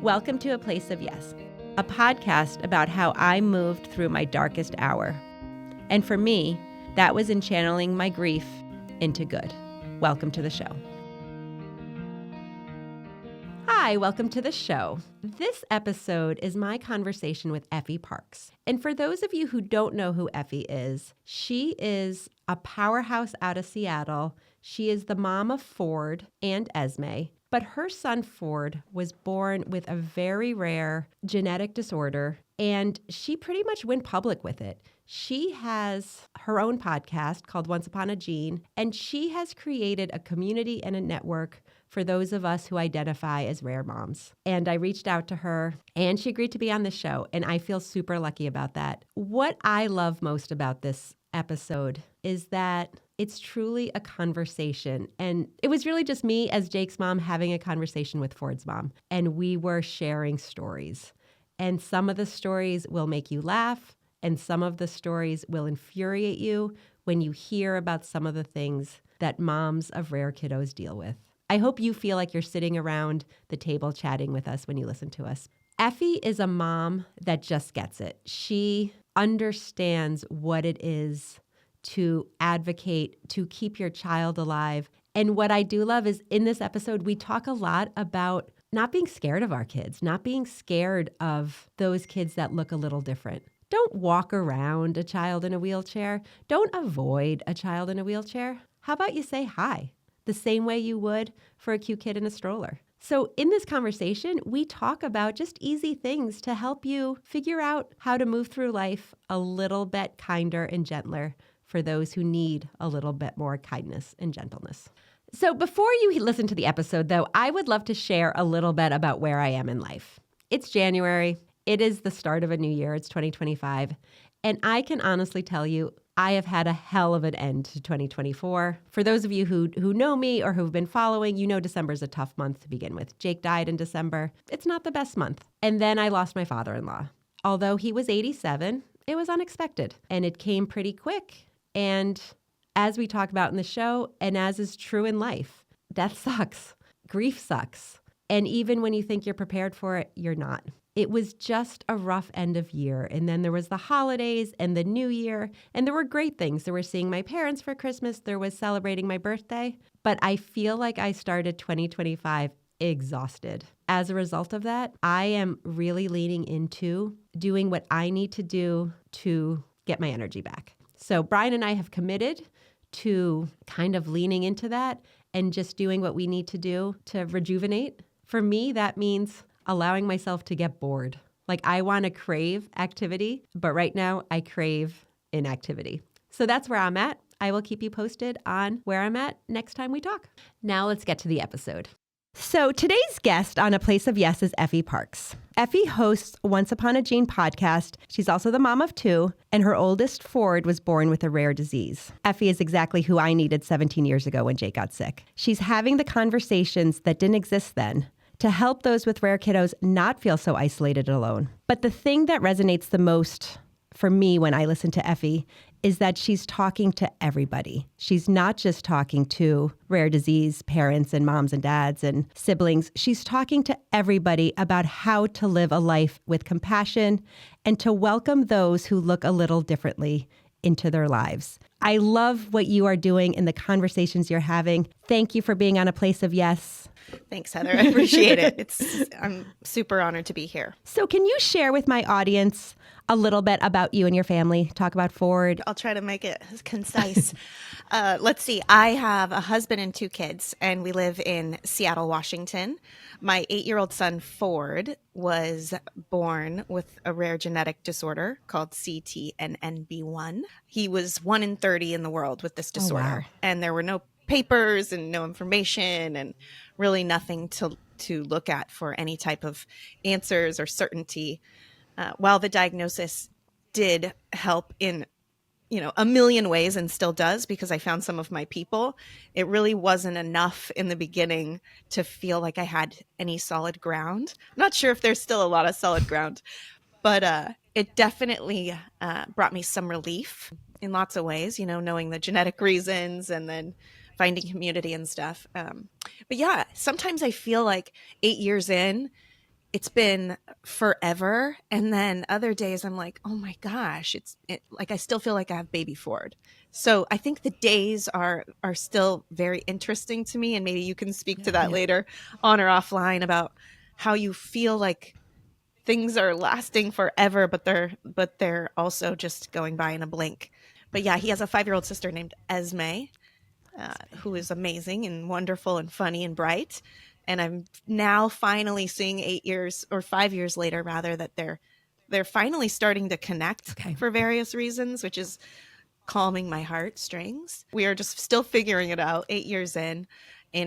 Welcome to A Place of Yes, a podcast about how I moved through my darkest hour. And for me, that was in channeling my grief into good. Welcome to the show. Hi, welcome to the show. This episode is my conversation with Effie Parks. And for those of you who don't know who Effie is, she is a powerhouse out of Seattle. She is the mom of Ford and Esme. But her son, Ford, was born with a very rare genetic disorder, and she pretty much went public with it. She has her own podcast called Once Upon a Gene, and she has created a community and a network for those of us who identify as rare moms. And I reached out to her, and she agreed to be on the show, and I feel super lucky about that. What I love most about this episode is that it's truly a conversation. And it was really just me as Jake's mom having a conversation with Ford's mom. And we were sharing stories. And some of the stories will make you laugh. And some of the stories will infuriate you when you hear about some of the things that moms of rare kiddos deal with. I hope you feel like you're sitting around the table chatting with us when you listen to us. Effie is a mom that just gets it. She understands what it is to advocate, to keep your child alive. And what I do love is in this episode, we talk a lot about not being scared of our kids, not being scared of those kids that look a little different. Don't walk around a child in a wheelchair. Don't avoid a child in a wheelchair. How about you say hi the same way you would for a cute kid in a stroller? So in this conversation, we talk about just easy things to help you figure out how to move through life a little bit kinder and gentler for those who need a little bit more kindness and gentleness. So before you listen to the episode, though, I would love to share a little bit about where I am in life. It's January. It is the start of a new year. It's 2025. And I can honestly tell you, I have had a hell of an end to 2024. For those of you who know me or who've been following, you know December is a tough month to begin with. Jake died in December. It's not the best month. And then I lost my father-in-law. Although he was 87, it was unexpected. And it came pretty quick. And as we talk about in the show, and as is true in life, death sucks. Grief sucks. And even when you think you're prepared for it, you're not. It was just a rough end of year. And then there was the holidays and the new year. And there were great things. There were seeing my parents for Christmas. There was celebrating my birthday. But I feel like I started 2025 exhausted. As a result of that, I am really leaning into doing what I need to do to get my energy back. So Brian and I have committed to kind of leaning into that and just doing what we need to do to rejuvenate. For me, that means allowing myself to get bored. Like I want to crave activity, but right now I crave inactivity. So that's where I'm at. I will keep you posted on where I'm at next time we talk. Now let's get to the episode. So today's guest on A Place of Yes is Effie Parks. Effie hosts Once Upon a Gene podcast. She's also the mom of two, and her oldest, Ford, was born with a rare disease. Effie is exactly who I needed 17 years ago when Jake got sick. She's having the conversations that didn't exist then to help those with rare kiddos not feel so isolated and alone. But the thing that resonates the most for me when I listen to Effie is that she's talking to everybody. She's not just talking to rare disease parents and moms and dads and siblings. She's talking to everybody about how to live a life with compassion and to welcome those who look a little differently into their lives. I love what you are doing and the conversations you're having. Thank you for being on A Place of Yes. Thanks, Heather. I appreciate it. I'm super honored to be here. So can you share with my audience a little bit about you and your family? Talk about Ford. I'll try to make it concise. Let's see. I have a husband and two kids, and we live in Seattle, Washington. My 8-year-old son, Ford, was born with a rare genetic disorder called CTNNB1. He was 1 in 30 in the world with this disorder. Oh, wow. And there were no papers and no information and really nothing to look at for any type of answers or certainty. While the diagnosis did help in, a million ways and still does because I found some of my people, it really wasn't enough in the beginning to feel like I had any solid ground. I'm not sure if there's still a lot of solid ground, but it definitely brought me some relief in lots of ways, knowing the genetic reasons and then finding community and stuff. But yeah, sometimes I feel like 8 years in, it's been forever. And then other days I'm like, oh my gosh, like I still feel like I have baby Ford. So I think the days are still very interesting to me. And maybe you can speak to that later on or offline about how you feel like things are lasting forever, but they're also just going by in a blink. But yeah, he has a 5-year-old sister named Esme, who is amazing and wonderful and funny and bright. And I'm now finally seeing 8 years or 5 years later, rather, that they're finally starting to connect for various reasons, which is calming my heartstrings. We are just still figuring it out 8 years in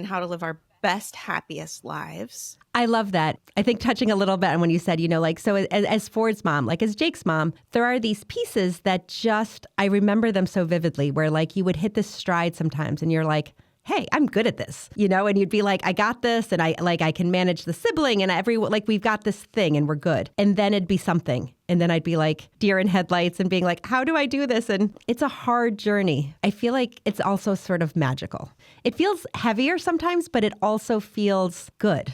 how to live our best, happiest lives. I love that. I think touching a little bit on when you said, like, so as Ford's mom, like as Jake's mom, there are these pieces that just, I remember them so vividly, where like you would hit this stride sometimes and you're like, hey, I'm good at this, and you'd be like, I got this, and I can manage the sibling, and we've got this thing and we're good. And then it'd be something. And then I'd be like deer in headlights and being like, how do I do this? And it's a hard journey. I feel like it's also sort of magical. It feels heavier sometimes, but it also feels good.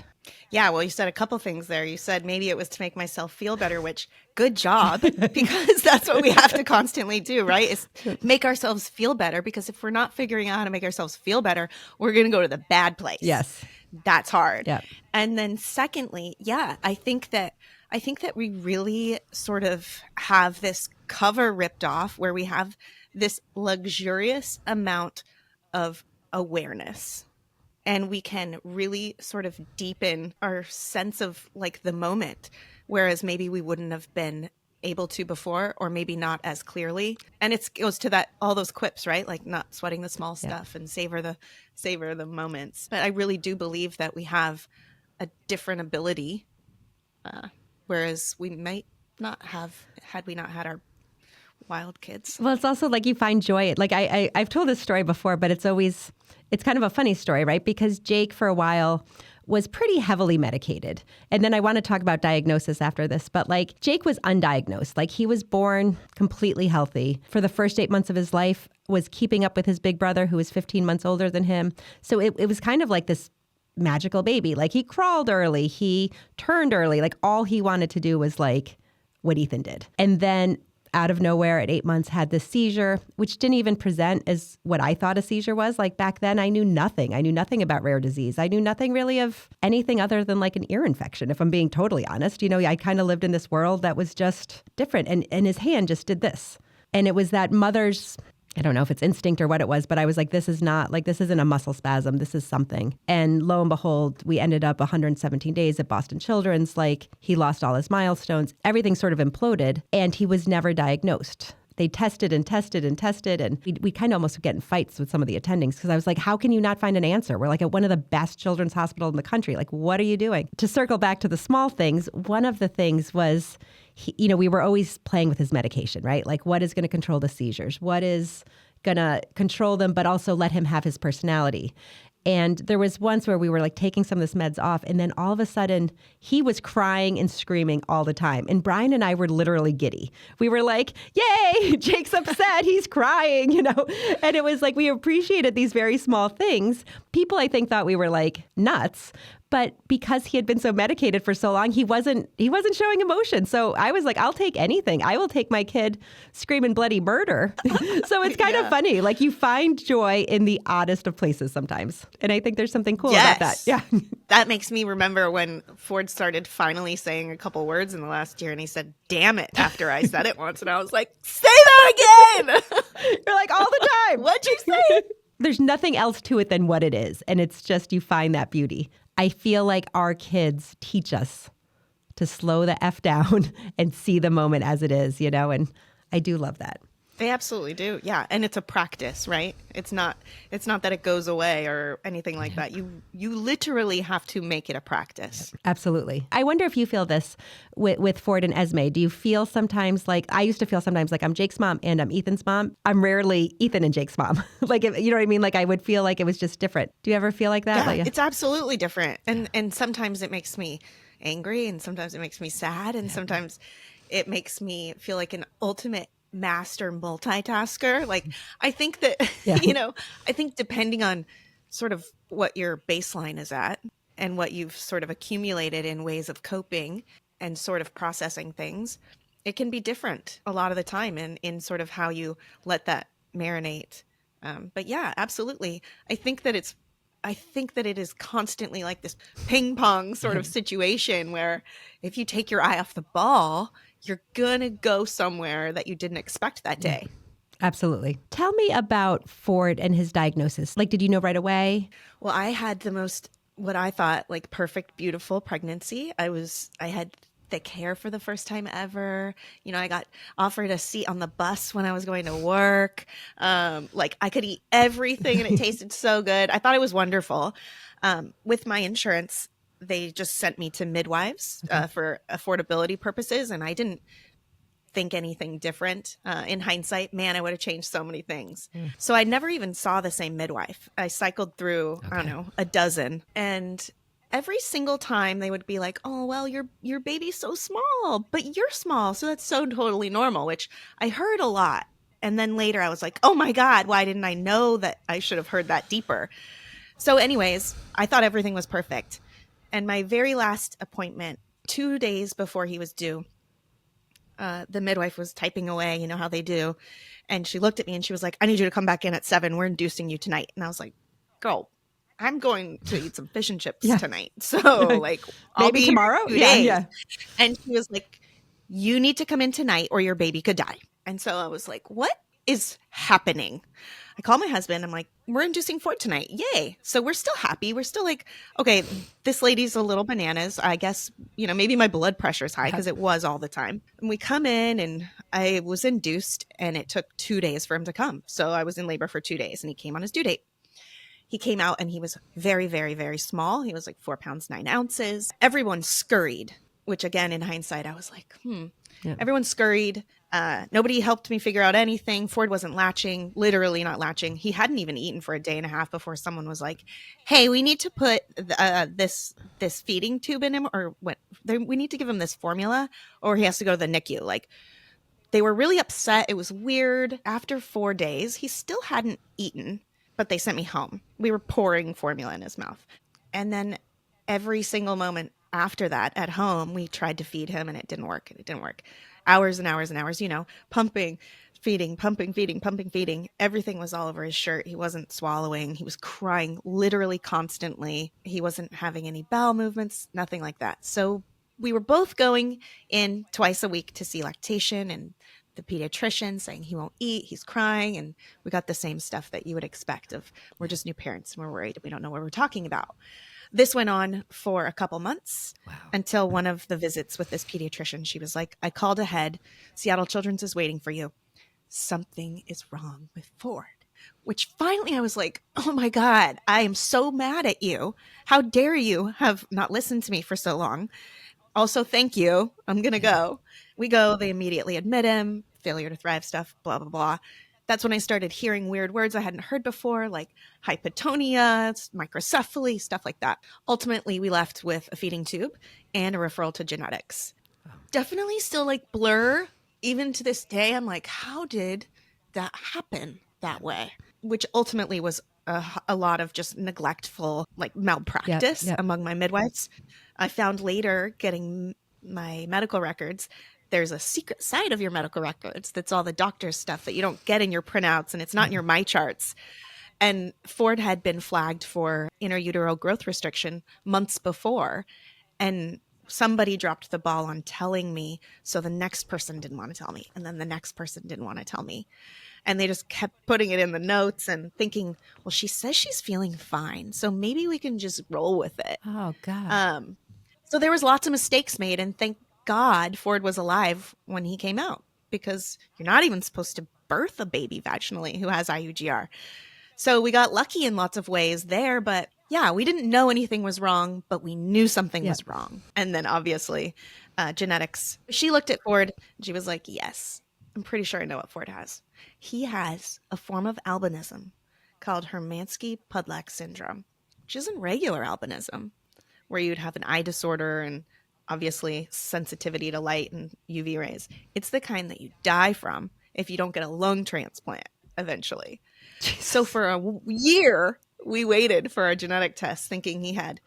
Yeah, well, you said a couple things there. You said maybe it was to make myself feel better, which good job, because that's what we have to constantly do, right? Is make ourselves feel better, because if we're not figuring out how to make ourselves feel better, we're going to go to the bad place. Yes. That's hard. Yeah. And then secondly, I think that we really sort of have this cover ripped off where we have this luxurious amount of awareness. And we can really sort of deepen our sense of like the moment, whereas maybe we wouldn't have been able to before, or maybe not as clearly. And it goes to that, all those quips, right? Like not sweating the small stuff and savor the moments. But I really do believe that we have a different ability, whereas we might not have had we not had our wild kids. Well, it's also like you find joy. Like I've told this story before, but it's kind of a funny story, right? Because Jake for a while was pretty heavily medicated. And then I want to talk about diagnosis after this, but like Jake was undiagnosed. Like he was born completely healthy. For the first 8 months of his life, was keeping up with his big brother who was 15 months older than him. So it was kind of like this magical baby. Like he crawled early, he turned early. Like all he wanted to do was like what Ethan did. And then out of nowhere at 8 months had this seizure, which didn't even present as what I thought a seizure was. Like back then I knew nothing. I knew nothing about rare disease. I knew nothing really of anything other than like an ear infection, if I'm being totally honest. I kind of lived in this world that was just different. And his hand just did this. And it was that mother's, I don't know if it's instinct or what it was, but I was like, this isn't a muscle spasm. This is something. And lo and behold, we ended up 117 days at Boston Children's. Like he lost all his milestones. Everything sort of imploded and he was never diagnosed. They tested and tested and tested. And we kind of almost get in fights with some of the attendings because I was like, how can you not find an answer? We're like at one of the best children's hospitals in the country. Like, what are you doing? To circle back to the small things, one of the things was, we were always playing with his medication, right? Like what is going to control the seizures? What is going to control them, but also let him have his personality? And there was once where we were like taking some of this meds off, and then all of a sudden he was crying and screaming all the time. And Brian and I were literally giddy. We were like, yay, Jake's upset, he's crying, And it was like we appreciated these very small things. People, I think, thought we were like nuts. But because he had been so medicated for so long, he wasn't showing emotion. So I was like, I'll take anything. I will take my kid screaming bloody murder. So it's kind of funny. Like you find joy in the oddest of places sometimes. And I think there's something cool about that. Yeah. That makes me remember when Ford started finally saying a couple words in the last year and he said, damn it, after I said it once. And I was like, say that again. You're like, all the time. What'd you say? There's nothing else to it than what it is. And it's just, you find that beauty. I feel like our kids teach us to slow the F down and see the moment as it is, and I do love that. They absolutely do. Yeah. And it's a practice, right? It's not that it goes away or anything like that. You literally have to make it a practice. Absolutely. I wonder if you feel this with Ford and Esme. Do you feel sometimes like, I used to feel sometimes like I'm Jake's mom and I'm Ethan's mom. I'm rarely Ethan and Jake's mom. Like, you know what I mean? Like I would feel like it was just different. Do you ever feel like that? Yeah, it's absolutely different. And sometimes it makes me angry and sometimes it makes me sad and sometimes it makes me feel like an ultimate master multitasker. Like I think that, I think depending on sort of what your baseline is at and what you've sort of accumulated in ways of coping and sort of processing things, it can be different a lot of the time in sort of how you let that marinate. But yeah, absolutely. I think that it is constantly like this ping pong sort of situation where if you take your eye off the ball, you're going to go somewhere that you didn't expect that day. Absolutely. Tell me about Ford and his diagnosis. Like, did you know right away? Well, I had the most, what I thought, like perfect, beautiful pregnancy. I had thick hair for the first time ever. You know, I got offered a seat on the bus when I was going to work. Like I could eat everything and it tasted so good. I thought it was wonderful. With my insurance, they just sent me to midwives for affordability purposes. And I didn't think anything different. In hindsight, man, I would have changed so many things. So I never even saw the same midwife. I cycled through, I don't know, a dozen. And every single time they would be like, oh, well, your baby's so small, but you're small. So that's so totally normal, which I heard a lot. And then later I was like, oh my God, why didn't I know that I should have heard that deeper? So anyways, I thought everything was perfect. And my very last appointment, 2 days before he was due, the midwife was typing away, you know how they do. And she looked at me and she was like, I need you to come back in at 7. We're inducing you tonight. And I was like, girl, I'm going to eat some fish and chips tonight. So like, I'll be tomorrow. Yeah. And she was like, you need to come in tonight or your baby could die. And so I was like, what is happening? I call my husband. I'm like, we're inducing Ford tonight. Yay. So we're still happy. We're still like, okay, this lady's a little bananas. I guess, you know, maybe my blood pressure is high because it was all the time. And we come in and I was induced and it took 2 days for him to come. So I was in labor for 2 days and he came on his due date. He came out and he was very, very, very small. He was like 4 pounds, 9 ounces. Everyone scurried, which again, in hindsight, I was like, Everyone scurried. Nobody helped me figure out anything. Ford wasn't latching, literally not latching. He hadn't even eaten for a day and a half before someone was like, hey, we need to put this feeding tube in him, or what? We need to give him this formula or he has to go to the NICU. Like, they were really upset. It was weird. After 4 days, he still hadn't eaten, but they sent me home. We were pouring formula in his mouth. And then every single moment after that at home, we tried to feed him and it didn't work. Hours and hours and hours, you know, pumping, feeding, pumping, feeding, pumping, feeding. Everything was all over his shirt. He wasn't swallowing. He was crying literally constantly. He wasn't having any bowel movements, nothing like that. So we were both going in twice a week to see lactation and the pediatrician saying he won't eat, he's crying. And we got the same stuff that you would expect of, we're just new parents and we're worried. We don't know what we're talking about. This went on for a couple months until one of the visits with this pediatrician, she was like, I called ahead. Seattle Children's is waiting for you. Something is wrong with Ford. Which finally I was like, oh my God, I am so mad at you. How dare you have not listened to me for so long? Also, thank you. I'm going to go. We go. They immediately admit him. Failure to thrive stuff, blah, blah, blah. That's when I started hearing weird words I hadn't heard before, like hypotonia, microcephaly, stuff like that. Ultimately, we left with a feeding tube and a referral to genetics. Definitely still like blur. Even to this day, I'm like, how did that happen that way? Which ultimately was a lot of just neglectful, like malpractice among my midwives. I found later getting my medical records, there's a secret side of your medical records that's all the doctor's stuff that you don't get in your printouts and it's not in your my charts. And Ford had been flagged for intrauterine growth restriction months before. And somebody dropped the ball on telling me. So the next person didn't want to tell me. And then the next person didn't want to tell me. And they just kept putting it in the notes and thinking, well, she says she's feeling fine. So maybe we can just roll with it. Oh, God. So there was lots of mistakes made. And thank God Ford was alive when he came out, because you're not even supposed to birth a baby vaginally who has IUGR. So we got lucky in lots of ways there. But yeah, we didn't know anything was wrong, but we knew something was wrong. And then obviously genetics. She looked at Ford and she was like, yes, I'm pretty sure I know what Ford has. He has a form of albinism called Hermansky-Pudlak syndrome, which isn't regular albinism, where you'd have an eye disorder and obviously sensitivity to light and UV rays. It's the kind that you die from if you don't get a lung transplant eventually. Jesus. So for a year, we waited for our genetic test thinking he had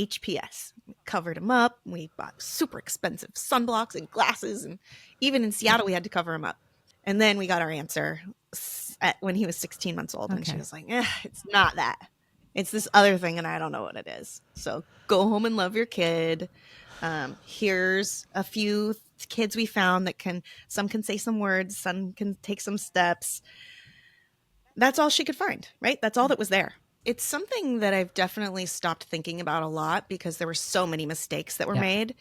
HPS. We covered him up. We bought super expensive sunblocks and glasses. And even in Seattle, we had to cover him up. And then we got our answer when he was 16 months old. And she was like, it's not that. It's this other thing, and I don't know what it is. So go home and love your kid. Here's a few kids we found that some can say some words, some can take some steps. That's all she could find, right? That's all that was there. It's something that I've definitely stopped thinking about a lot because there were so many mistakes that were made.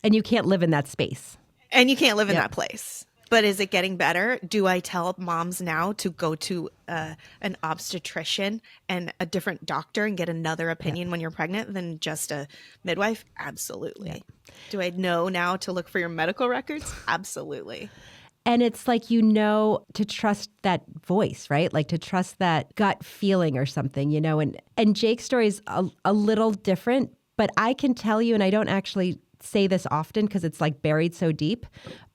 And you can't live in that space. And you can't live in that place. But is it getting better? Do I tell moms now to go to an obstetrician and a different doctor and get another opinion when you're pregnant than just a midwife? Absolutely. Yeah. Do I know now to look for your medical records? Absolutely. And it's like, to trust that voice, right? Like to trust that gut feeling or something, and Jake's story is a little different, but I can tell you, and I don't actually say this often because it's like buried so deep.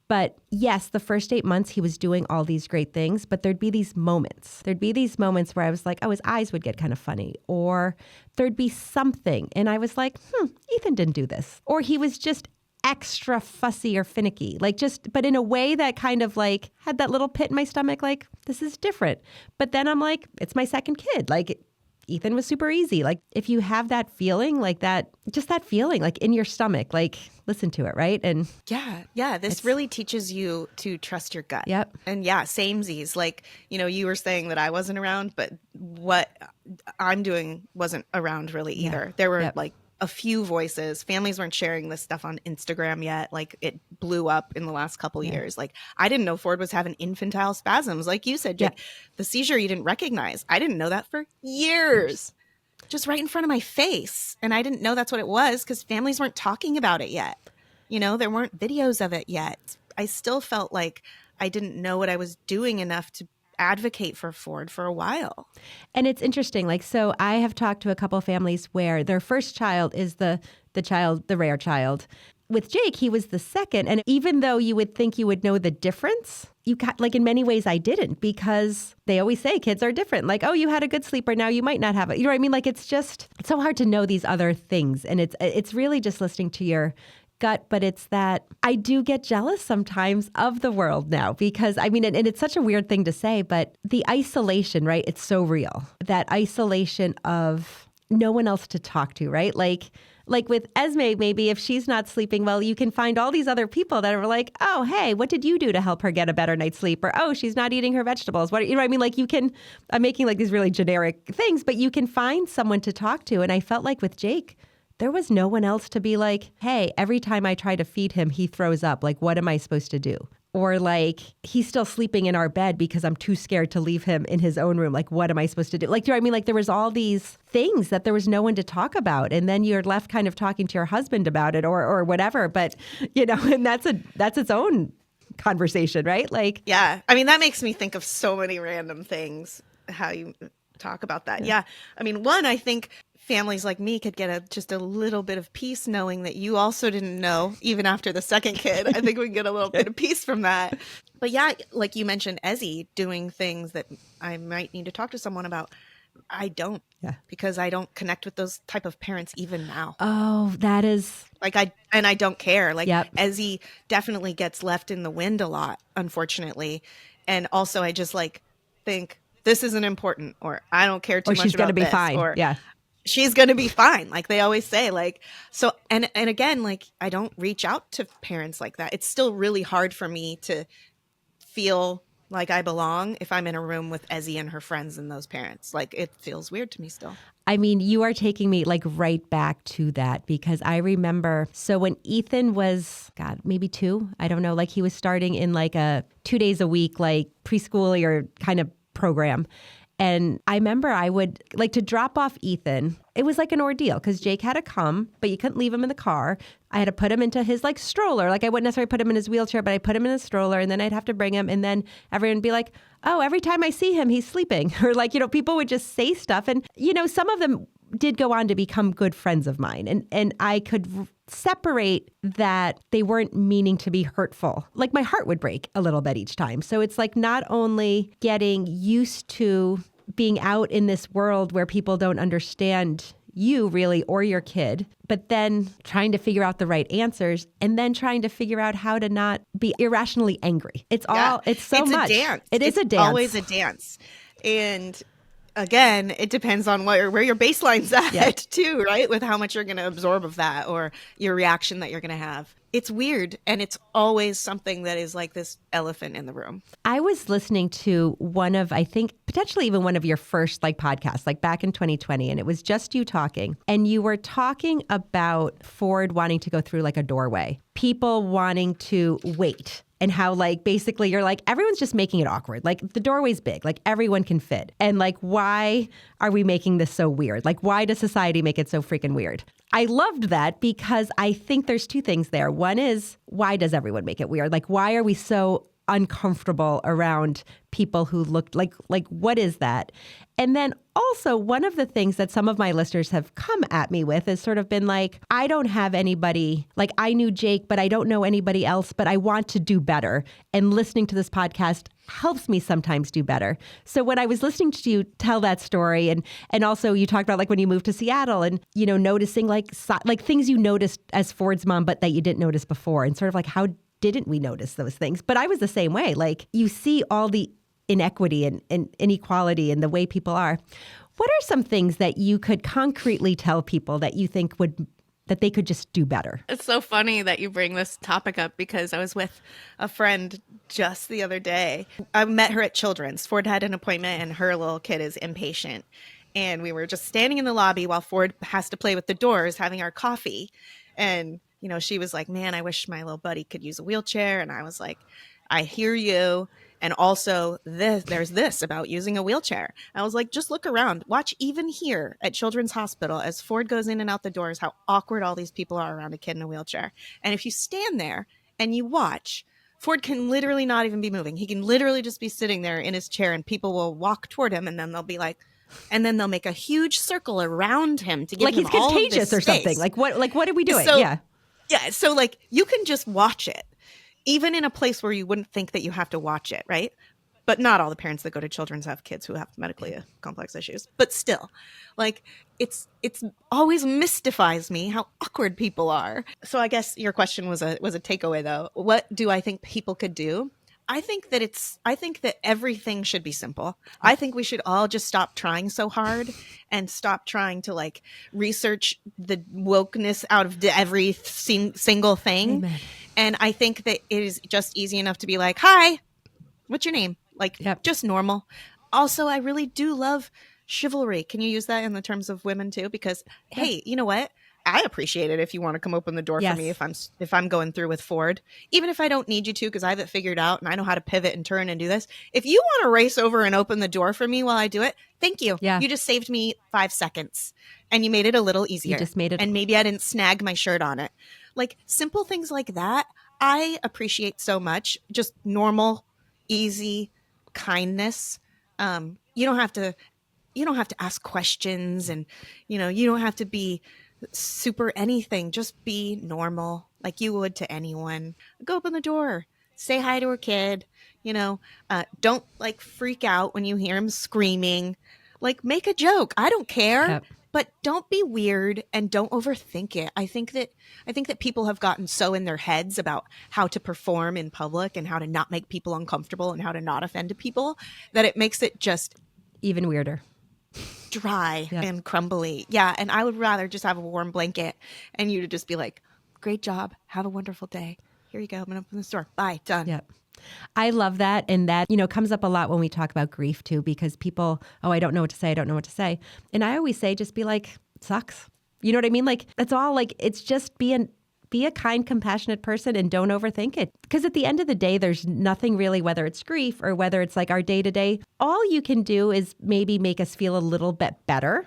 But yes, the first 8 months he was doing all these great things, but there'd be these moments. There'd be these moments where I was like, oh, his eyes would get kind of funny. Or there'd be something. And I was like, Ethan didn't do this. Or he was just extra fussy or finicky, but in a way that kind of like had that little pit in my stomach, like, this is different. But then I'm like, it's my second kid. Like, Ethan was super easy. Like, if you have that feeling like that, just that feeling like in your stomach, like, listen to it, right? And this really teaches you to trust your gut. Yep. And samesies. Like, you were saying that I wasn't around, but what I'm doing wasn't around really either. There were like a few voices. Families weren't sharing this stuff on Instagram yet. Like, it blew up in the last couple years. Like, I didn't know Ford was having infantile spasms. Like you said, Jake, the seizure you didn't recognize. I didn't know that for years. Just right in front of my face. And I didn't know that's what it was because families weren't talking about it yet. There weren't videos of it yet. I still felt like I didn't know what I was doing enough to advocate for Ford for a while. And it's interesting. Like, so I have talked to a couple of families where their first child is the rare child. With Jake, he was the second. And even though you would think you would know the difference, in many ways I didn't, because they always say kids are different. Like, oh, you had a good sleeper, now you might not have it. You know what I mean? Like, it's so hard to know these other things. And it's really just listening to your gut, but it's that I do get jealous sometimes of the world now because and it's such a weird thing to say, but the isolation, right? It's so real. That isolation of no one else to talk to, right? Like with Esme, maybe if she's not sleeping well, you can find all these other people that are like, oh, hey, what did you do to help her get a better night's sleep? Or, oh, she's not eating her vegetables. What, I mean? Like, you can, I'm making like these really generic things, but you can find someone to talk to. And I felt like with Jake, there was no one else to be like, hey, every time I try to feed him, he throws up. Like, what am I supposed to do? Or like, he's still sleeping in our bed because I'm too scared to leave him in his own room. Like, what am I supposed to do? Like, do you know what I mean? Like, there was all these things that there was no one to talk about. And then you're left kind of talking to your husband about it or whatever. But, and that's its own conversation, right? Like, yeah. I mean, that makes me think of so many random things, how you talk about that. Yeah. One, I think families like me could get just a little bit of peace knowing that you also didn't know even after the second kid. I think we can get a little bit of peace from that. But yeah, like you mentioned, Ezzy doing things that I might need to talk to someone about. I don't, because I don't connect with those type of parents even now. Oh, that is like, I don't care. Like, Ezzy definitely gets left in the wind a lot, unfortunately. And also I just like think this isn't important, or I don't care too much about this. Or she's going to be fine. Or, she's going to be fine. Like they always say, like, so, and again, like, I don't reach out to parents like that. It's still really hard for me to feel like I belong if I'm in a room with Ezzy and her friends and those parents. Like, it feels weird to me still. I mean, you are taking me like right back to that, because I remember, so when Ethan was, God, maybe 2, I don't know, like he was starting in like a 2 days a week, like preschool or kind of program. And I remember I would like to drop off Ethan. It was like an ordeal because Jake had to come, but you couldn't leave him in the car. I had to put him into his like stroller. Like I wouldn't necessarily put him in his wheelchair, but I put him in a stroller, and then I'd have to bring him. And then everyone would be like, oh, every time I see him, he's sleeping. Or like, people would just say stuff. And, some of them did go on to become good friends of mine. And I could separate that they weren't meaning to be hurtful. Like my heart would break a little bit each time. So it's like not only getting used to being out in this world where people don't understand you really or your kid, but then trying to figure out the right answers and then trying to figure out how to not be irrationally angry. It's so much. A dance. It is it's a dance. Always a dance. And again, it depends on where your baseline's at too, right? With how much you're going to absorb of that or your reaction that you're going to have. It's weird. And it's always something that is like this elephant in the room. I was listening to one of, I think, potentially even one of your first like podcasts, like back in 2020, and it was just you talking. And you were talking about Ford wanting to go through like a doorway, people wanting to wait. And how like basically you're like, everyone's just making it awkward. Like the doorway's big, like everyone can fit. And like, why are we making this so weird? Like, why does society make it so freaking weird? I loved that because I think there's two things there. One is, why does everyone make it weird? Like, why are we so uncomfortable around people who look like what is that? And then also one of the things that some of my listeners have come at me with has sort of been like, I don't have anybody, like I knew Jake, but I don't know anybody else, but I want to do better. And listening to this podcast helps me sometimes do better. So when I was listening to you tell that story and also you talked about like when you moved to Seattle and, you know, noticing like things you noticed as Ford's mom, but that you didn't notice before and sort of like how didn't we notice those things? But I was the same way. Like you see all the inequity and inequality and the way people are. What are some things that you could concretely tell people that you think that they could just do better? It's so funny that you bring this topic up because I was with a friend just the other day. I met her at Children's. Ford had an appointment and her little kid is impatient. And we were just standing in the lobby while Ford has to play with the doors, having our coffee. And you know, she was like, man, I wish my little buddy could use a wheelchair. And I was like, I hear you. And also there's this about using a wheelchair. I was like, just look around. Watch even here at Children's Hospital as Ford goes in and out the doors, how awkward all these people are around a kid in a wheelchair. And if you stand there and you watch, Ford can literally not even be moving. He can literally just be sitting there in his chair and people will walk toward him and then they'll be like, and then they'll make a huge circle around him to give him all of this contagious or space. Something. Like what are we doing? Yeah. So like you can just watch it, even in a place where you wouldn't think that you have to watch it, right? But not all the parents that go to Children's have kids who have medically complex issues. But still, like it's always mystifies me how awkward people are. So I guess your question was a takeaway though. What do I think people could do? I think that everything should be simple. I think we should all just stop trying so hard and stop trying to like research the wokeness out of every single thing. Amen. And I think that it is just easy enough to be like, hi, what's your name? Like just normal. Also, I really do love chivalry. Can you use that in the terms of women too? Because hey, you know what? I appreciate it if you want to come open the door for me if I'm going through with Ford, even if I don't need you to because I have it figured out and I know how to pivot and turn and do this. If you want to race over and open the door for me while I do it, thank you. Yeah. You just saved me 5 seconds and you made it a little easier. You just made it. And maybe I didn't snag my shirt on it. Like simple things like that, I appreciate so much. Just normal, easy kindness. You don't have to ask questions and, you know, you don't have to be super anything. Just be normal like you would to anyone. Go open the door, say hi to her kid, you know, don't like freak out when you hear him screaming, like make a joke. I don't care, but don't be weird and don't overthink it. I think that people have gotten so in their heads about how to perform in public and how to not make people uncomfortable and how to not offend people that it makes it just even weirder. Dry and crumbly. Yeah. And I would rather just have a warm blanket and you to just be like, great job. Have a wonderful day. Here you go. I'm going to open the store. Bye. Done. Yep. I love that. And that, you know, comes up a lot when we talk about grief too, because people, I don't know what to say. I don't know what to say. And I always say, just be like, it sucks. You know what I mean? Like, it's all like, it's just be a kind, compassionate person and don't overthink it. Because at the end of the day, there's nothing really, whether it's grief or whether it's like our day-to-day, all you can do is maybe make us feel a little bit better.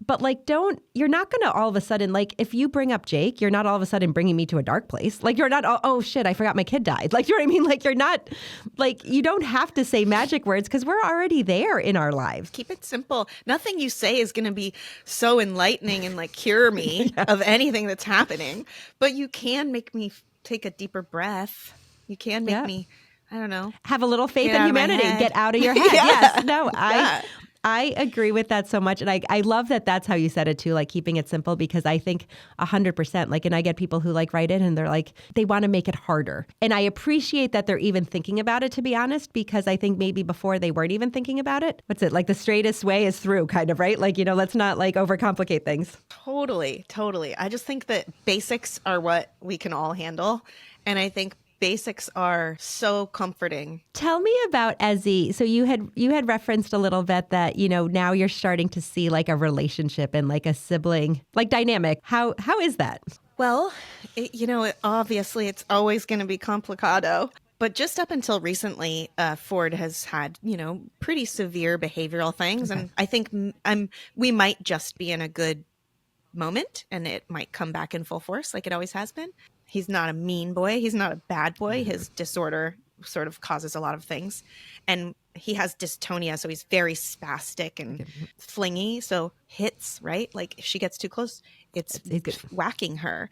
But like, you're not going to all of a sudden, like if you bring up Jake, you're not all of a sudden bringing me to a dark place. Like you're not, oh shit, I forgot my kid died. Like, you know what I mean? Like you're not, like you don't have to say magic words because we're already there in our lives. Keep it simple. Nothing you say is going to be so enlightening and like cure me of anything that's happening. But you can make me take a deeper breath. You can make me, I don't know. Have a little faith in humanity. Get out of your head. Yes. No, I agree with that so much. And I love that that's how you said it too, like keeping it simple, because I think 100%, like, and I get people who like write it and they're like, they want to make it harder. And I appreciate that they're even thinking about it, to be honest, because I think maybe before they weren't even thinking about it. What's it? Like the straightest way is through, kind of, right? Like, let's not like overcomplicate things. Totally. I just think that basics are what we can all handle. And I think basics are so comforting. Tell me about Ezzy. So you had referenced a little bit that, now you're starting to see like a relationship and like a sibling like dynamic. How is that? Well, obviously it's always going to be complicado. But just up until recently, Ford has had, pretty severe behavioral things. Okay. And I think we might just be in a good moment and it might come back in full force like it always has been. He's not a mean boy. He's not a bad boy. His disorder sort of causes a lot of things. And he has dystonia, so he's very spastic and flingy. So hits, right? Like if she gets too close, it's whacking her.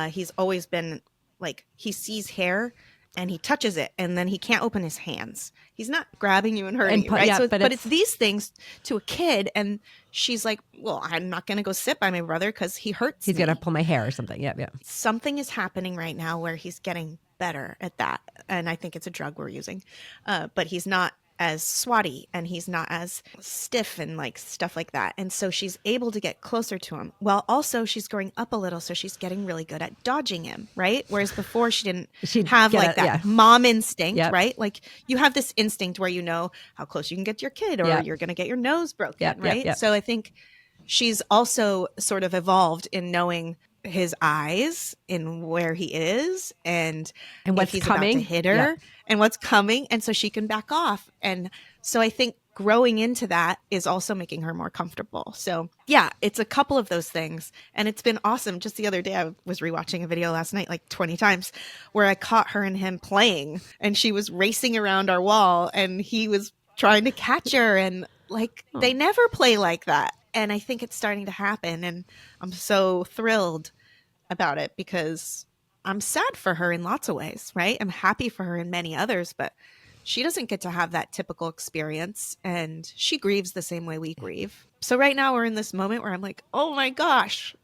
He's always been like, he sees hair and he touches it and then he can't open his hands. He's not grabbing you and hurting you, right? Yeah, but it's these things to a kid, and she's like, well, I'm not going to go sit by my brother because he hurts He's me. going to pull my hair or something. Yeah. Something is happening right now where he's getting better at that. And I think it's a drug we're using. But he's not as swatty and he's not as stiff and like stuff like that. And so she's able to get closer to him. Well, also she's growing up a little, so she's getting really good at dodging him, right? Whereas before she'd have like that mom instinct, right? Like you have this instinct where you know how close you can get to your kid or you're going to get your nose broken, right? So I think she's also sort of evolved in knowing his eyes in where he is and what's he's coming about to hit her and what's coming, and so she can back off. And so I think growing into that is also making her more comfortable. So yeah, it's a couple of those things, and it's been awesome. Just the other day I was rewatching a video last night like 20 times where I caught her and him playing, and she was racing around our wall and he was trying to catch her, and like they never play like that. And I think it's starting to happen, and I'm so thrilled about it because I'm sad for her in lots of ways, right? I'm happy for her in many others, but she doesn't get to have that typical experience, and she grieves the same way we grieve. So right now we're in this moment where I'm like, oh my gosh,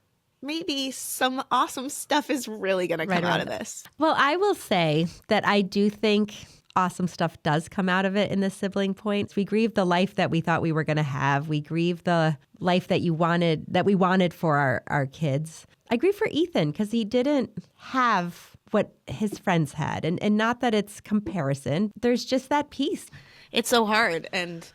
maybe some awesome stuff is really going to come out of this. Well, I will say that I do think awesome stuff does come out of it in the sibling points. We grieve the life that we thought we were going to have. We grieve the life that we wanted for our kids. I grieve for Ethan because he didn't have what his friends had. And not that it's comparison. There's just that piece. It's so hard. And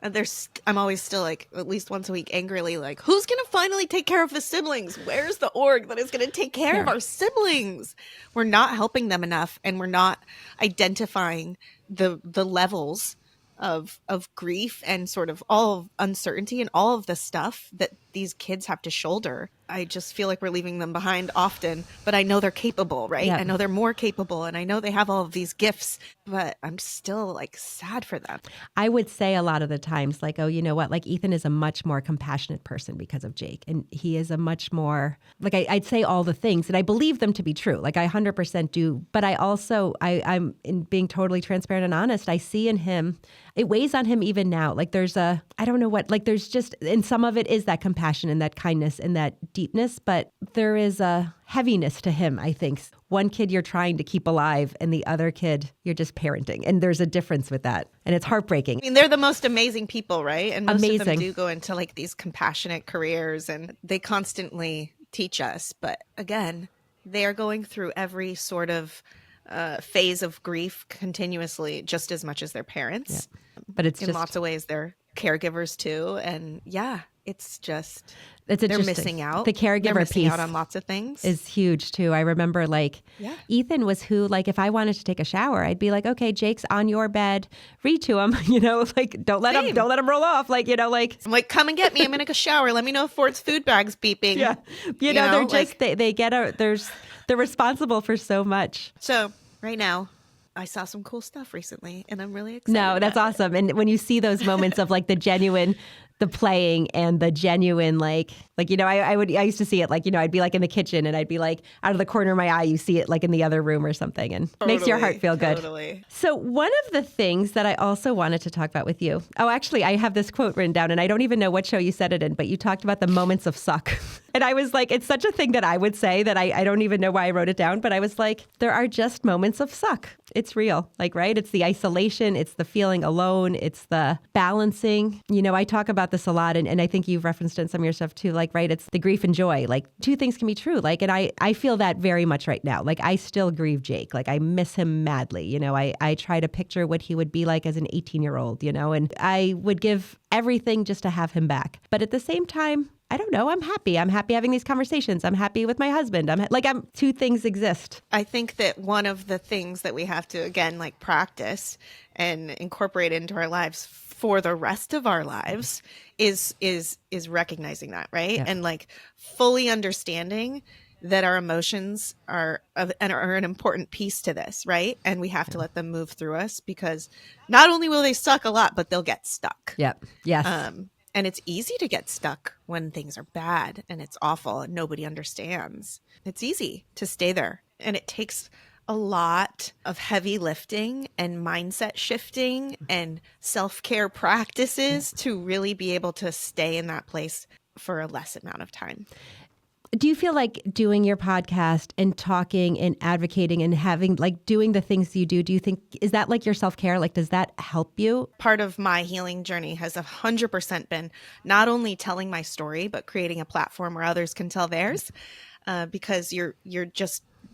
I'm always still like, at least once a week, angrily like, who's going to finally take care of the siblings? Where's the org that is going to take care of our siblings? We're not helping them enough, and we're not identifying the levels of grief and sort of all of uncertainty and all of the stuff that these kids have to shoulder. I just feel like we're leaving them behind often, but I know they're capable, right? Yeah. I know they're more capable, and I know they have all of these gifts, but I'm still like sad for them. I would say a lot of the times like, oh, you know what? Like Ethan is a much more compassionate person because of Jake. And he is a much more, like I'd say all the things and I believe them to be true. Like I 100% do. But I also, I'm in being totally transparent and honest, I see in him, it weighs on him even now. Like there's I don't know what, like there's just, and some of it is that compassion and that kindness and that deepness, but there is a heaviness to him, I think. One kid you're trying to keep alive and the other kid you're just parenting. And there's a difference with that. And it's heartbreaking. I mean, they're the most amazing people, right? And most of them do go into like these compassionate careers and they constantly teach us. But again, they are going through every sort of phase of grief continuously, just as much as their parents. Yeah. But it's in just lots of ways, they're caregivers too. And yeah, it's just... They're missing out. The caregiver piece out on lots of things is huge too. I remember like Ethan was who, like if I wanted to take a shower, I'd be like, okay, Jake's on your bed, read to him, like don't let him roll off. Like, like I'm like, come and get me. I'm going to go shower. Let me know if Ford's food bag's beeping. Yeah. They're just, they're responsible for so much. So right now, I saw some cool stuff recently and I'm really excited. No, that's awesome. And when you see those moments of like the the playing and the genuine, like, I used to see it like, I'd be like in the kitchen and I'd be like out of the corner of my eye, you see it like in the other room or something, and makes your heart feel good. Totally. So one of the things that I also wanted to talk about with you, actually, I have this quote written down and I don't even know what show you said it in, but you talked about the moments of suck. And I was like, it's such a thing that I would say that I don't even know why I wrote it down, but I was like, there are just moments of suck. It's real. Like, right? It's the isolation. It's the feeling alone. It's the balancing. I talk about this a lot, and I think you've referenced it in some of your stuff too. Like, right? It's the grief and joy. Like, two things can be true. Like, and I feel that very much right now. Like, I still grieve Jake. Like, I miss him madly. I try to picture what he would be like as an 18-year-old, and I would give everything just to have him back. But at the same time, I don't know. I'm happy. I'm happy having these conversations. I'm happy with my husband. Two things exist. I think that one of the things that we have to, again, like practice and incorporate into our lives for the rest of our lives is recognizing that, right? Yeah. And like fully understanding that our emotions are an important piece to this, right? And we have to let them move through us, because not only will they suck a lot, but they'll get stuck. Yep. Yes. And it's easy to get stuck when things are bad and it's awful and nobody understands. It's easy to stay there. And it takes a lot of heavy lifting and mindset shifting and self-care practices to really be able to stay in that place for a less amount of time. Do you feel like doing your podcast and talking and advocating and having doing the things you do you think, is that like your self-care? Like, does that help you? Part of my healing journey has 100% been not only telling my story, but creating a platform where others can tell theirs, because you're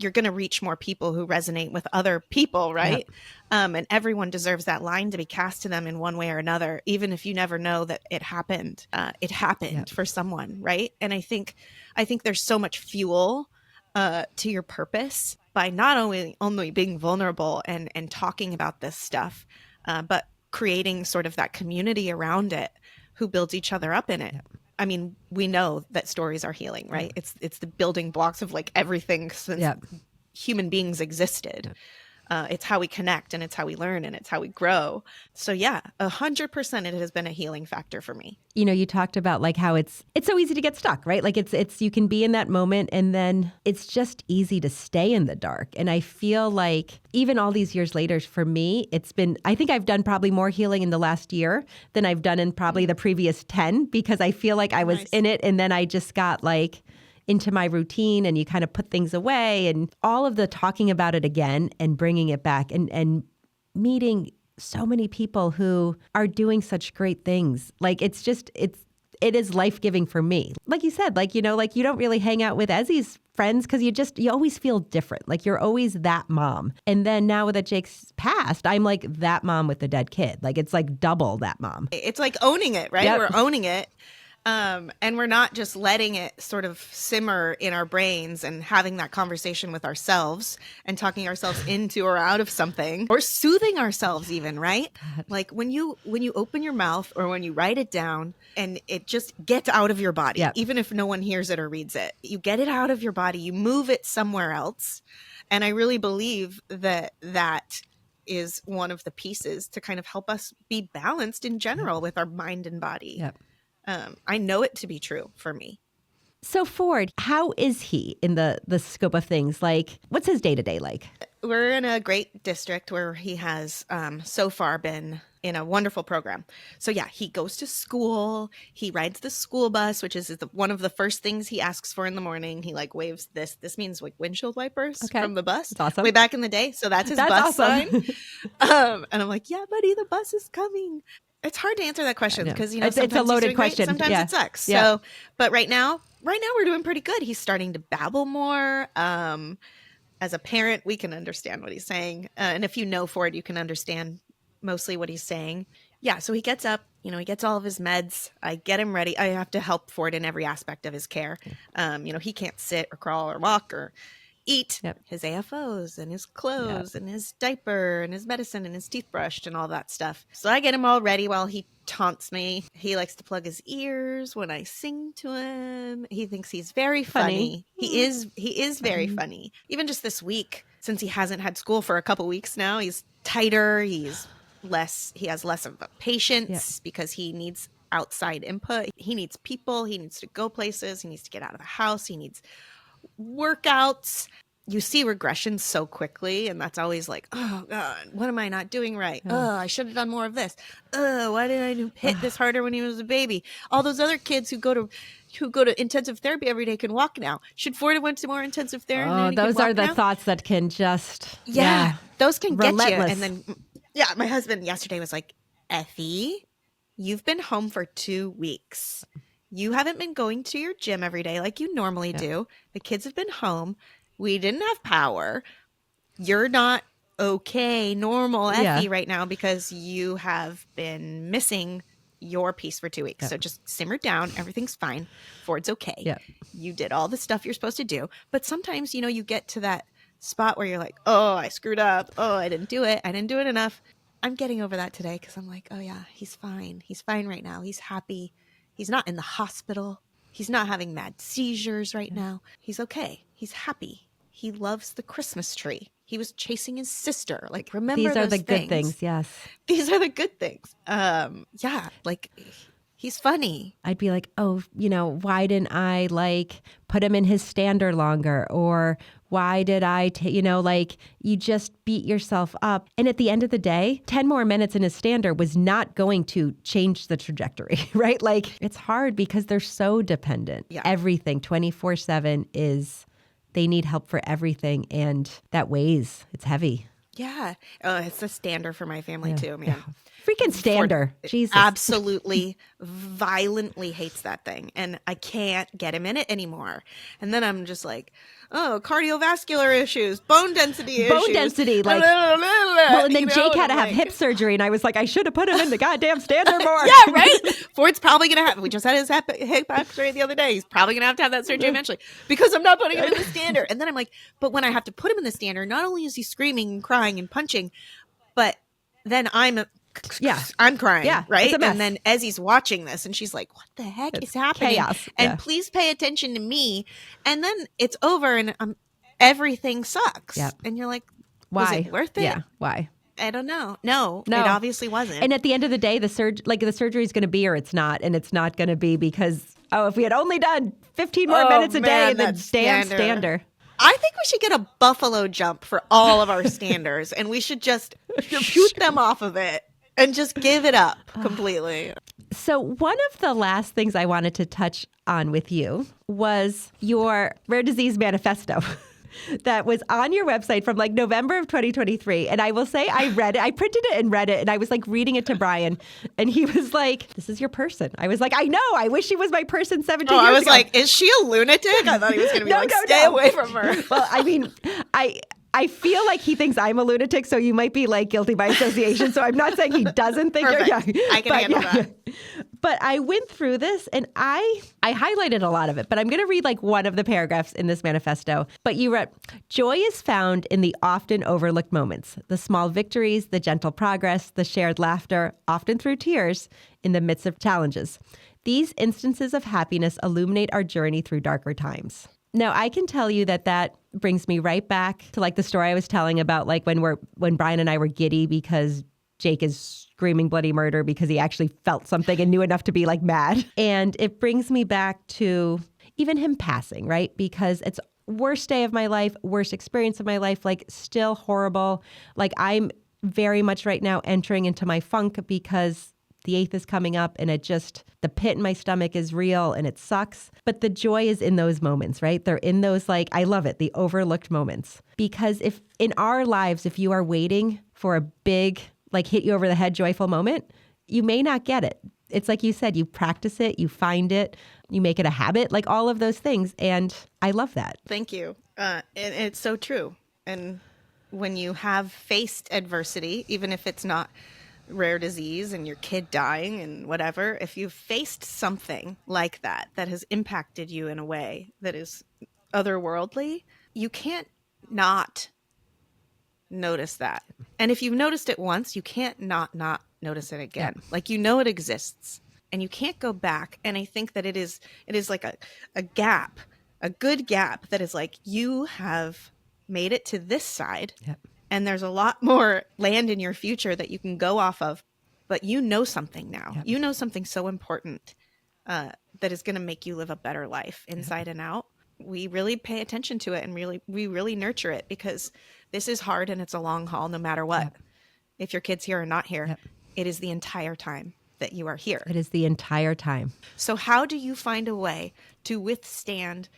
going to reach more people who resonate with other people, right? Yep. And everyone deserves that line to be cast to them in one way or another, even if you never know that it happened. It happened yep. for someone, right? And I think there's so much fuel to your purpose by not only being vulnerable and talking about this stuff, but creating sort of that community around it who builds each other up in it. Yep. I mean, we know that stories are healing, right? Yeah. It's the building blocks of like everything since yep. human beings existed. Yep. It's how we connect, and it's how we learn, and it's how we grow. So yeah, 100% it has been a healing factor for me. You talked about like how it's so easy to get stuck, right? Like it's you can be in that moment and then it's just easy to stay in the dark. And I feel like even all these years later, for me, I think I've done probably more healing in the last year than I've done in probably the previous 10, because I feel like I was in it and then I just got like into my routine, and you kind of put things away, and all of the talking about it again and bringing it back and meeting so many people who are doing such great things. Like it is life-giving for me. Like you said, you don't really hang out with Ezzy's friends because you always feel different. Like you're always that mom. And then now that Jake's passed, I'm like that mom with the dead kid. Like it's like double that mom. It's like owning it, right? Yep. We're owning it. And we're not just letting it sort of simmer in our brains and having that conversation with ourselves and talking ourselves into or out of something, or soothing ourselves even, right? Like when you open your mouth or when you write it down and it just gets out of your body, yep. even if no one hears it or reads it, you get it out of your body, you move it somewhere else. And I really believe that is one of the pieces to kind of help us be balanced in general with our mind and body. Yep. I know it to be true for me. So Ford, how is he in the scope of things? Like, what's his day-to-day like? We're in a great district where he has so far been in a wonderful program. So yeah, he goes to school. He rides the school bus, which is one of the first things he asks for in the morning. He like waves this. This means like windshield wipers from the bus. That's awesome. Way back in the day. So that's his bus sign. And I'm like, yeah, buddy, the bus is coming. It's hard to answer that question because, it's a loaded question. Sometimes it sucks. Yeah. So, but right now we're doing pretty good. He's starting to babble more. As a parent, we can understand what he's saying. And if you know Ford, you can understand mostly what he's saying. Yeah. So he gets up, he gets all of his meds. I get him ready. I have to help Ford in every aspect of his care. He can't sit or crawl or walk or eat. Yep. His AFOs and his clothes and his diaper and his medicine and his teeth brushed and all that stuff. So I get him all ready while he taunts me. He likes to plug his ears when I sing to him. He thinks he's very funny. He is very funny. Even just this week, since he hasn't had school for a couple weeks now, he's tighter. He has less of a patience because he needs outside input. He needs people. He needs to go places. He needs to get out of the house. He needs workouts. You see regression so quickly, and that's always like, oh God, what am I not doing right? Oh, I should have done more of this. Oh, why did I hit this harder when he was a baby? All those other kids who go to intensive therapy every day can walk now. Should Ford have went to more intensive therapy? Oh, those are the thoughts that can just those can relentless. get you. And then my husband yesterday was like, Effie, you've been home for 2 weeks. You haven't been going to your gym every day like you normally do. The kids have been home. We didn't have power. You're not okay, normal Effie right now because you have been missing your piece for 2 weeks. So just simmer down. Everything's fine. Ford's okay. You did all the stuff you're supposed to do. But sometimes, you get to that spot where you're like, oh, I screwed up. Oh, I didn't do it. I didn't do it enough. I'm getting over that today because I'm like, oh yeah, he's fine. He's fine right now. He's happy. He's not in the hospital. He's not having mad seizures right now. He's okay. He's happy. He loves the Christmas tree. He was chasing his sister. Like, remember these are those the good things. Yes. These are the good things. Like he's funny. I'd be like, oh, why didn't I put him in his stander longer? Or why did I, you just beat yourself up. And at the end of the day, 10 more minutes in his stander was not going to change the trajectory, right? Like, it's hard because they're so dependent. Yeah. Everything 24/7 is, they need help for everything. And that weighs, it's heavy. Yeah. It's a stander for my family too, man. Yeah. Freaking stander. Jesus. Absolutely violently hates that thing. And I can't get him in it anymore. And then I'm just like, oh, cardiovascular issues, bone density issues. Bone density. Well, and then Jake had to have hip surgery. And I was like, I should have put him in the goddamn stander more. Yeah, right? Ford's probably going to have, we just had his hip x-ray the other day. He's probably going to have that surgery eventually because I'm not putting him in the stander. And then I'm like, but when I have to put him in the stander, not only is he screaming and crying and punching, but then I'm crying, right? And then Ezzy's watching this and she's like, what the heck is happening? Chaos. And please pay attention to me. And then it's over and everything sucks. Yep. And you're like, why? Was it worth it? Yeah. Why? I don't know. No, it obviously wasn't. And at the end of the day, the surgery is going to be or it's not. And it's not going to be because, if we had only done 15 more minutes a day, then stander. I think we should get a buffalo jump for all of our standers and we should just shoot them off of it and just give it up completely. So one of the last things I wanted to touch on with you was your rare disease manifesto that was on your website from November of 2023. And I will say I read it. I printed it and read it. And I was reading it to Brian. And he was like, this is your person. I was like, I know. I wish she was my person 17 years ago. I was like, is she a lunatic? I thought he was going to be stay away from her. Well, I mean, I feel like he thinks I'm a lunatic, so you might be guilty by association. So I'm not saying he doesn't think you're I can handle that. But I went through this and I highlighted a lot of it, but I'm going to read one of the paragraphs in this manifesto. But you wrote, joy is found in the often overlooked moments, the small victories, the gentle progress, the shared laughter, often through tears, in the midst of challenges. These instances of happiness illuminate our journey through darker times. Now, I can tell you that brings me right back to the story I was telling about when Brian and I were giddy because Jake is screaming bloody murder because he actually felt something and knew enough to be mad. And it brings me back to even him passing, right? Because it's worst day of my life, worst experience of my life, still horrible. I'm very much right now entering into my funk because the 8th is coming up and the pit in my stomach is real and it sucks. But the joy is in those moments, right? They're in those, I love it, the overlooked moments. Because if in our lives, if you are waiting for a big, hit you over the head joyful moment, you may not get it. It's like you said, you practice it, you find it, you make it a habit, all of those things. And I love that. Thank you. And it's so true. And when you have faced adversity, even if it's not rare disease and your kid dying and whatever, if you've faced something like that has impacted you in a way that is otherworldly, you can't not notice that. And if you've noticed it once, you can't not notice it again. It exists and you can't go back. And I think that it is a gap, a good gap that is you have made it to this side. Yep. And there's a lot more land in your future that you can go off of but you know something now. Yep. You know something so important that is going to make you live a better life inside and out. We really pay attention to it, and we really nurture it, because this is hard and it's a long haul no matter what. Yep. If your kid's here or not here, Yep. it is the entire time that you are here. It is the entire time. So how do you find a way to withstand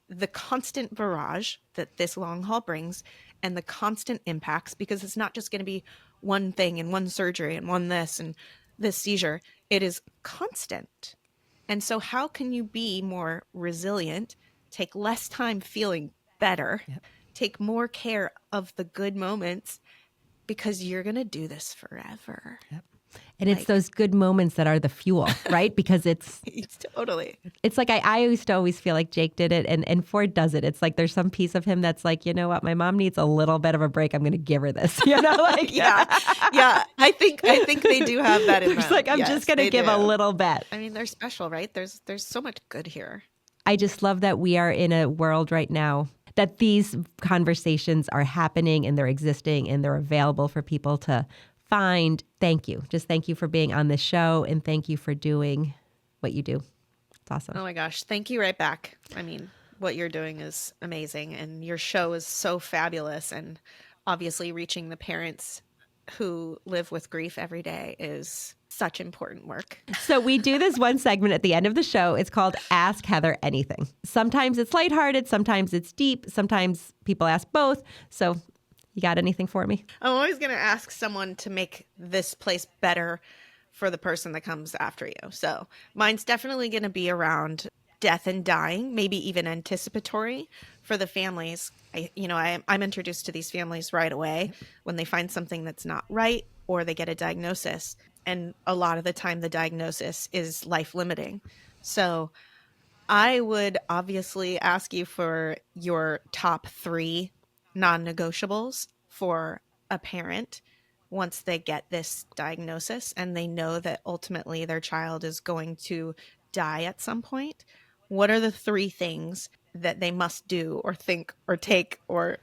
the constant barrage that this long haul brings and the constant impacts? Because it's not just going to be one thing and one surgery and one this and this seizure. It is constant. And so how can you be more resilient, take less time feeling better, take more care of the good moments, because you're going to do this forever. Yep. And it's those good moments that are the fuel, right? Because it's totally. It's like I used to always feel like Jake did it, and Ford does it. It's like there's some piece of him that's like, you know what, my mom needs a little bit of a break. I'm going to give her this. You know, like yeah. I think they do have that in them. It's like I'm just going to give a little bit. I mean, they're special, right? There's so much good here. I just love that we are in a world right now that these conversations are happening and they're existing and they're available for people to find. Thank you. Just thank you for being on this show, and thank you for doing what you do. It's awesome. Oh my gosh. Thank you right back. I mean, what you're doing is amazing, and your show is so fabulous, and obviously reaching the parents who live with grief every day is such important work. So we do this one segment at the end of the show. It's called Ask Heather Anything. Sometimes it's lighthearted, sometimes it's deep, sometimes people ask both. So you got anything for me? I'm always going to ask someone to make this place better for the person that comes after you. So mine's definitely going to be around death and dying, maybe even anticipatory for the families. I'm introduced to these families right away when they find something that's not right or they get a diagnosis. And a lot of the time the diagnosis is life limiting. So I would obviously ask you for your top 3 non-negotiables for a parent once they get this diagnosis and they know that ultimately their child is going to die at some point. What are the 3 things that they must do or think or take or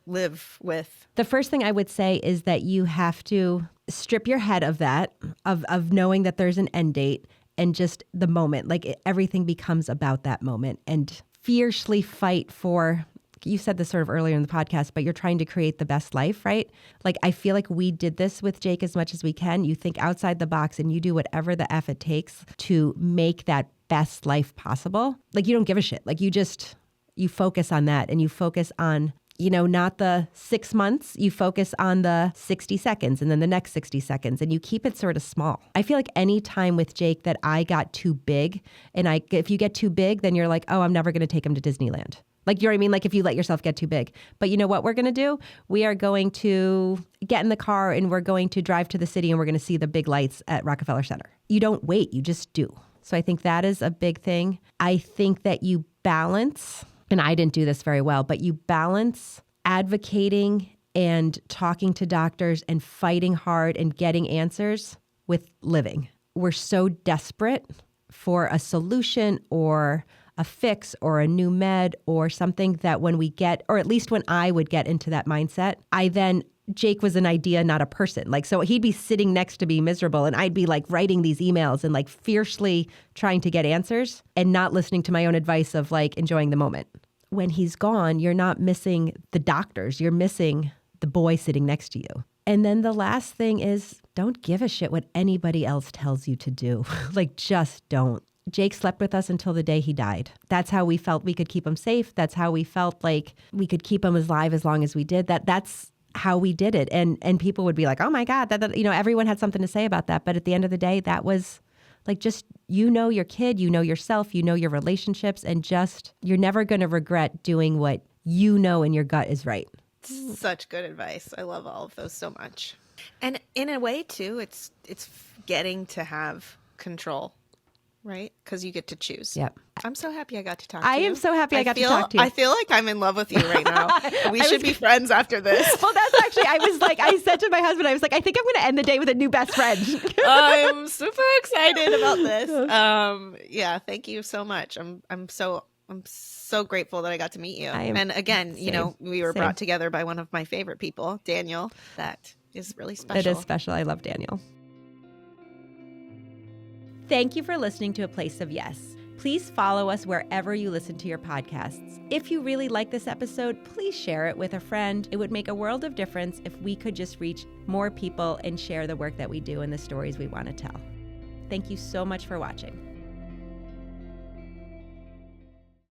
live with? The first thing I would say is that you have to strip your head of that, of knowing that there's an end date, and just the moment. Like everything becomes about that moment, and fiercely fight for, you said this sort of earlier in the podcast, but you're trying to create the best life, right? Like I feel like we did this with Jake as much as we can. You think outside the box and you do whatever the F it takes to make that best life possible. Like you don't give a shit. Like you focus on that, and you focus on, not the 6 months, you focus on the 60 seconds and then the next 60 seconds, and you keep it sort of small. I feel like any time with Jake that I got too big, and if you get too big, then you're like, oh, I'm never going to take him to Disneyland. Like, you know what I mean? Like if you let yourself get too big. But you know what we're going to do? We are going to get in the car and we're going to drive to the city and we're going to see the big lights at Rockefeller Center. You don't wait, you just do. So I think that is a big thing. I think that you balance, and I didn't do this very well, but you balance advocating and talking to doctors and fighting hard and getting answers with living. We're so desperate for a solution or a fix or a new med or something that when we get, or at least when I would get into that mindset, Jake was an idea, not a person. Like, so he'd be sitting next to me miserable and I'd be like writing these emails and like fiercely trying to get answers and not listening to my own advice of like enjoying the moment. When he's gone, you're not missing the doctors. You're missing the boy sitting next to you. And then the last thing is, don't give a shit what anybody else tells you to do. Like, just don't. Jake slept with us until the day he died. That's how we felt we could keep him safe. That's how we felt like we could keep him alive as long as we did. That's how we did it. And people would be like, oh my God, that everyone had something to say about that. But at the end of the day, that was like, just, your kid, yourself, your relationships, and just, you're never going to regret doing what in your gut is right. Such good advice. I love all of those so much. And in a way too, it's getting to have control, right? Because you get to choose. Yep. I'm so happy I got to talk to you. I am so happy I got to talk to you. I feel like I'm in love with you right now. We should be friends after this. Well, that's actually, I said to my husband, I was like, I think I'm going to end the day with a new best friend. I'm super excited about this. Yeah, thank you so much. I'm so grateful that I got to meet you. And again, we were brought together by one of my favorite people, Daniel. That is really special. It is special. I love Daniel. Thank you for listening to A Place of Yes. Please follow us wherever you listen to your podcasts. If you really like this episode, please share it with a friend. It would make a world of difference if we could just reach more people and share the work that we do and the stories we want to tell. Thank you so much for watching.